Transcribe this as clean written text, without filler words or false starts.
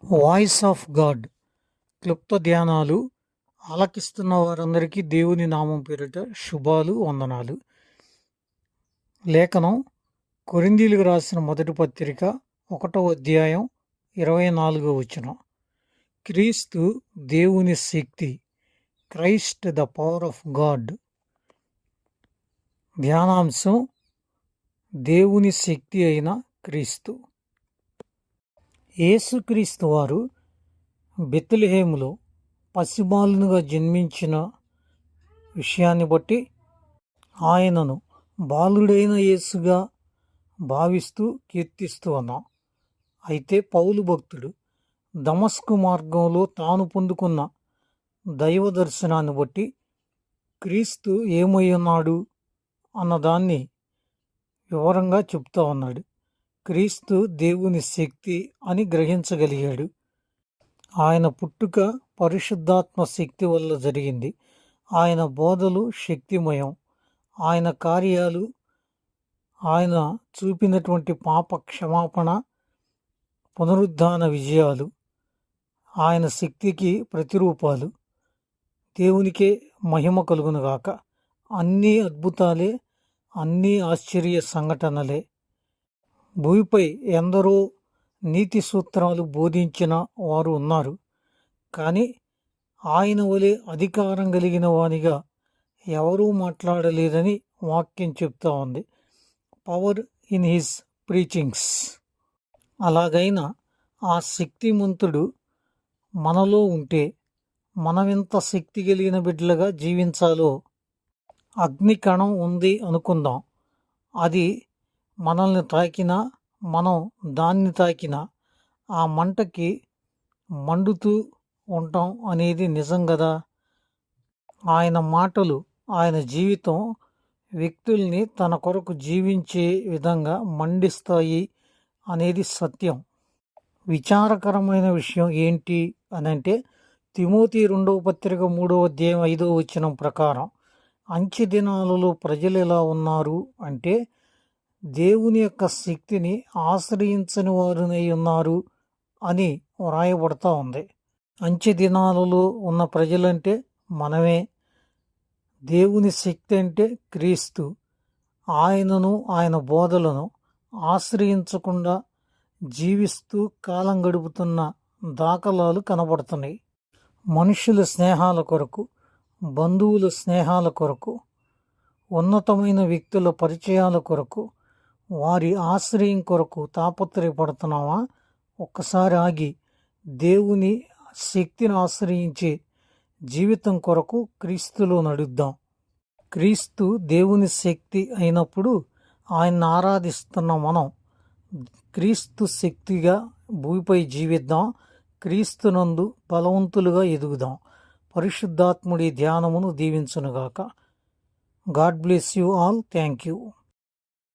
Voice of God క్లుప్త ధ్యానాలు ఆలకిస్తున్న వారందరికీ దేవుని నామం పేరిట శుభాలు వందనాలు. లేఖనం కొరింథీయులకు రాసిన మొదటి పత్రిక 1వ అధ్యాయం 24వ వచనం. క్రీస్తు దేవుని శక్తి, Christ the power of God. ధ్యానాంశం దేవుని శక్తి అయిన క్రీస్తు. యేసుక్రీస్తు వారు బెత్లెహేములో పసిబాలునుగా జన్మించిన విషయాన్ని బట్టి ఆయనను బాలుడైన యేసుగా భావిస్తూ కీర్తిస్తూ ఉన్నాం. అయితే పౌలు భక్తుడు దమస్కు మార్గంలో తాను పొందుకున్న దైవ దర్శనాన్ని బట్టి క్రీస్తు ఏమై ఉన్నాడు అన్నదాన్ని వివరంగా చెప్తా ఉన్నాడు. క్రీస్తు దేవుని శక్తి అని గ్రహించగలిగాడు. ఆయన పుట్టుక పరిశుద్ధాత్మ శక్తి వల్ల జరిగింది. ఆయన బోధలు శక్తిమయం. ఆయన కార్యాలు, ఆయన చూపినటువంటి పాప క్షమాపణ, పునరుద్ధాన విజయాలు ఆయన శక్తికి ప్రతిరూపాలు. దేవునికే మహిమ కలుగునుగాక. అన్నీ అద్భుతాలే, అన్నీ ఆశ్చర్య సంఘటనలే. భూమిపై ఎందరో నీతి సూత్రాలు బోధించిన వారు ఉన్నారు. కానీ ఆయన వలె అధికారం కలిగిన వానిగా ఎవరూ మాట్లాడలేదని వాక్యం చెప్తా ఉంది. Power in his preachings. అలాగైనా ఆ శక్తిమంతుడు మనలో ఉంటే మనమెంత శక్తి కలిగిన బిడ్డలుగా జీవించాలో. అగ్ని కణం ఉంది అనుకుందాం. అది మనల్ని తాకినా, మనం దాన్ని తాకినా ఆ మంటకి మండుతూ ఉంటాం అనేది నిజం కదా. ఆయన మాటలు, ఆయన జీవితం వ్యక్తుల్ని తన కొరకు జీవించే విధంగా మండిస్తాయి అనేది సత్యం. విచారకరమైన విషయం ఏంటి అనంటే, తిమోతి 2వ పత్రిక 3వ అధ్యాయం 5వ వచనం ప్రకారం అంచె దినాలలో ప్రజలు ఎలా ఉన్నారు అంటే, దేవుని యొక్క శక్తిని ఆశ్రయించని వారునై ఉన్నారు అని వ్రాయబడతా ఉంది. అంచె దినాలలో ఉన్న ప్రజలంటే మనమే. దేవుని శక్తి అంటే క్రీస్తు. ఆయనను, ఆయన బోధలను ఆశ్రయించకుండా జీవిస్తూ కాలం గడుపుతున్న దాఖలాలు కనబడుతున్నాయి. మనుషుల స్నేహాల కొరకు, బంధువుల స్నేహాల కొరకు, ఉన్నతమైన వ్యక్తుల పరిచయాల కొరకు, వారి ఆశ్రయం కొరకు తాపత్రయపడుతున్నావా? ఒక్కసారి ఆగి దేవుని శక్తిని ఆశ్రయించి జీవితం కొరకు క్రీస్తులో నడుద్దాం. క్రీస్తు దేవుని శక్తి అయినప్పుడు ఆయన్ని ఆరాధిస్తున్న మనం క్రీస్తు శక్తిగా భూమిపై జీవిద్దాం. క్రీస్తునందు బలవంతులుగా ఎదుగుదాం. పరిశుద్ధాత్ముడి ధ్యానమును దీవించునుగాక. God bless you all. Thank you.